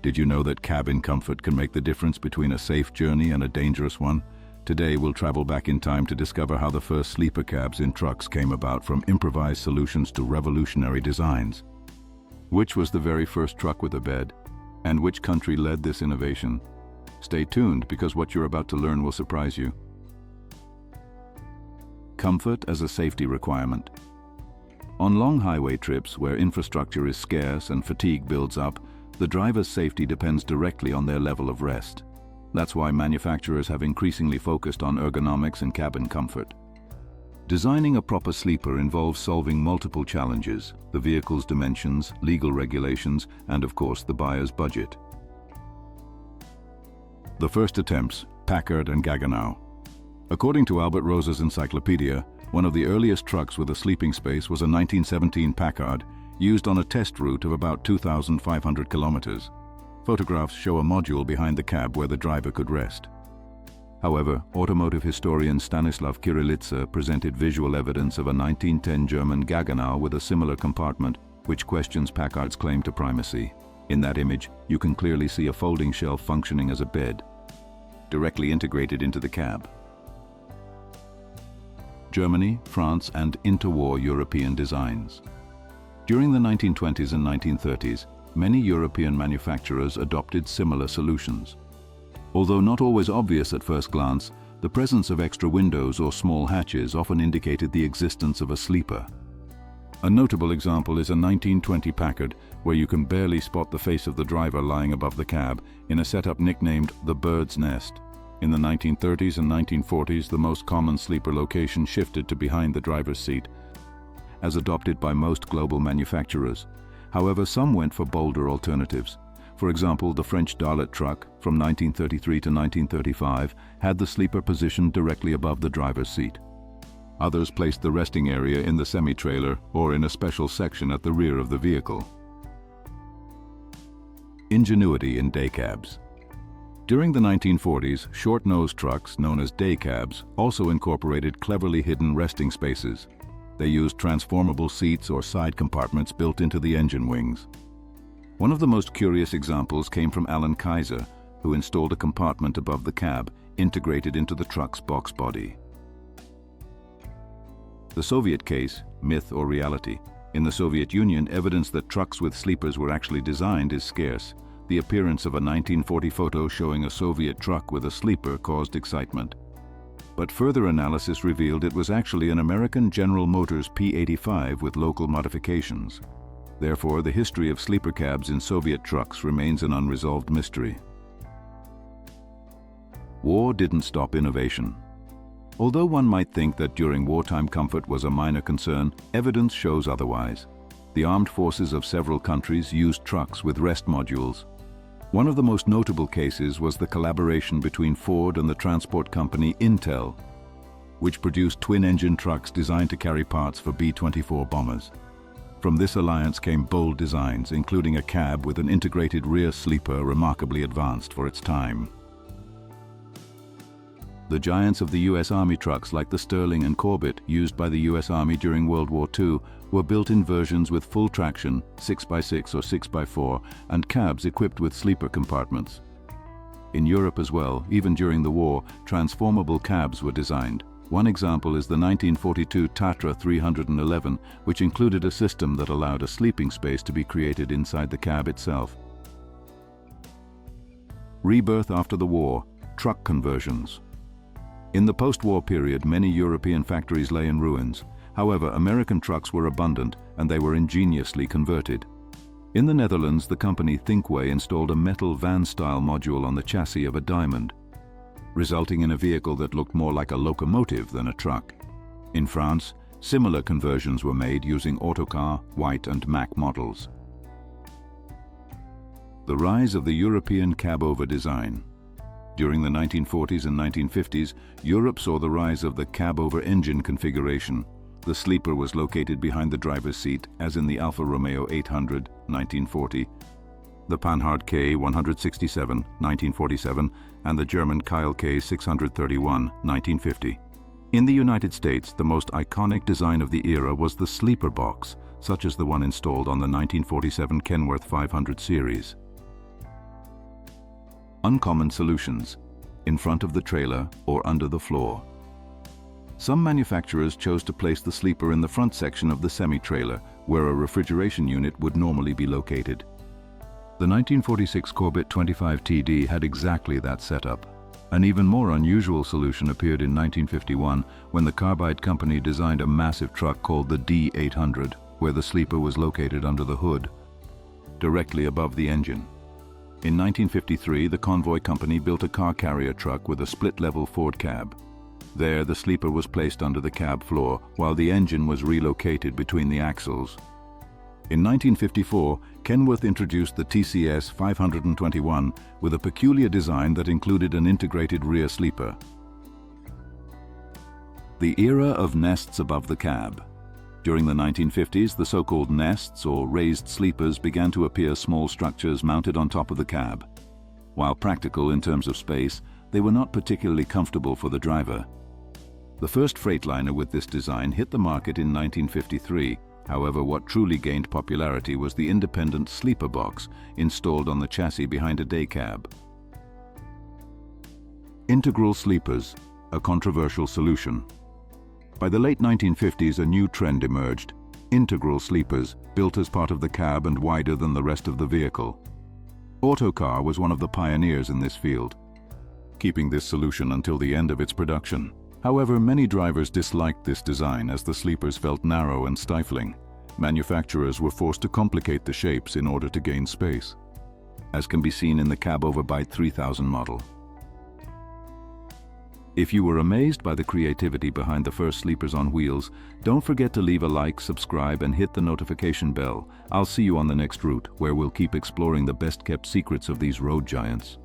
Did you know that cabin comfort can make the difference between a safe journey and a dangerous one? Today we'll travel back in time to discover how the first sleeper cabs in trucks came about, from improvised solutions to revolutionary designs. Which was the very first truck with a bed? And which country led this innovation? Stay tuned, because what you're about to learn will surprise you. Comfort as a safety requirement. On long highway trips where infrastructure is scarce and fatigue builds up, the driver's safety depends directly on their level of rest. That's why manufacturers have increasingly focused on ergonomics and cabin comfort. Designing a proper sleeper involves solving multiple challenges: the vehicle's dimensions, legal regulations, and of course the buyer's budget. The first attempts, Packard and Gaggenau. According to Albert Rosa's encyclopedia, one of the earliest trucks with a sleeping space was a 1917 Packard, used on a test route of about 2,500 kilometers. Photographs show a module behind the cab where the driver could rest. However, automotive historian Stanislav Kyrillitsa presented visual evidence of a 1910 German Gaggenau with a similar compartment, which questions Packard's claim to primacy. In that image, you can clearly see a folding shelf functioning as a bed, directly integrated into the cab. Germany, France, and interwar European designs. During the 1920s and 1930s, many European manufacturers adopted similar solutions. Although not always obvious at first glance, the presence of extra windows or small hatches often indicated the existence of a sleeper. A notable example is a 1920 Packard, where you can barely spot the face of the driver lying above the cab, in a setup nicknamed the bird's nest. In the 1930s and 1940s, the most common sleeper location shifted to behind the driver's seat, as adopted by most global manufacturers. However, some went for bolder alternatives. For example, the French Dalet truck from 1933 to 1935 had the sleeper positioned directly above the driver's seat. Others placed the resting area in the semi-trailer or in a special section at the rear of the vehicle. Ingenuity in day cabs. During the 1940s, short-nosed trucks, known as day cabs, also incorporated cleverly hidden resting spaces. They used transformable seats or side compartments built into the engine wings. One of the most curious examples came from Alan Kaiser, who installed a compartment above the cab, integrated into the truck's box body. The Soviet case, myth or reality. In the Soviet Union, evidence that trucks with sleepers were actually designed is scarce. The appearance of a 1940 photo showing a Soviet truck with a sleeper caused excitement. But further analysis revealed it was actually an American General Motors P85 with local modifications. Therefore, the history of sleeper cabs in Soviet trucks remains an unresolved mystery. War didn't stop innovation. Although one might think that during wartime comfort was a minor concern, evidence shows otherwise. The armed forces of several countries used trucks with rest modules. One of the most notable cases was the collaboration between Ford and the transport company Intel, which produced twin-engine trucks designed to carry parts for B-24 bombers. From this alliance came bold designs, including a cab with an integrated rear sleeper remarkably advanced for its time. The giants of the U.S. Army trucks, like the Sterling and Corbett, used by the U.S. Army during World War II, were built in versions with full traction, 6x6 or 6x4, and cabs equipped with sleeper compartments. In Europe as well, even during the war, transformable cabs were designed. One example is the 1942 Tatra 311, which included a system that allowed a sleeping space to be created inside the cab itself. Rebirth after the war, truck conversions. In the post-war period, many European factories lay in ruins. However, American trucks were abundant, and they were ingeniously converted. In the Netherlands, the company Thinkway installed a metal van-style module on the chassis of a Diamond, resulting in a vehicle that looked more like a locomotive than a truck. In France, similar conversions were made using Autocar, White, and Mack models. The rise of the European Cabover design. During the 1940s and 1950s, Europe saw the rise of the Cabover engine configuration. The sleeper was located behind the driver's seat, as in the Alfa Romeo 800, 1940, the Panhard K 167, 1947, and the German Keil K 631, 1950. In the United States, the most iconic design of the era was the sleeper box, such as the one installed on the 1947 Kenworth 500 series. Uncommon solutions: in front of the trailer or under the floor. Some manufacturers chose to place the sleeper in the front section of the semi-trailer, where a refrigeration unit would normally be located. The 1946 Corvette 25TD had exactly that setup. An even more unusual solution appeared in 1951 when the Carbide company designed a massive truck called the D800, where the sleeper was located under the hood, directly above the engine. In 1953, the Convoy company built a car carrier truck with a split-level Ford cab. There, the sleeper was placed under the cab floor, while the engine was relocated between the axles. In 1954, Kenworth introduced the TCS 521 with a peculiar design that included an integrated rear sleeper. The era of nests above the cab. During the 1950s, the so-called nests, or raised sleepers, began to appear, small structures mounted on top of the cab. While practical in terms of space, they were not particularly comfortable for the driver. The first Freightliner with this design hit the market in 1953. However, what truly gained popularity was the independent sleeper box installed on the chassis behind a day cab. Integral sleepers, a controversial solution. By the late 1950s, a new trend emerged: integral sleepers, built as part of the cab and wider than the rest of the vehicle. Autocar was one of the pioneers in this field, keeping this solution until the end of its production. However, many drivers disliked this design as the sleepers felt narrow and stifling. Manufacturers were forced to complicate the shapes in order to gain space, as can be seen in the Cabover Byte 3000 model. If you were amazed by the creativity behind the first sleepers on wheels, don't forget to leave a like, subscribe, and hit the notification bell. I'll see you on the next route, where we'll keep exploring the best-kept secrets of these road giants.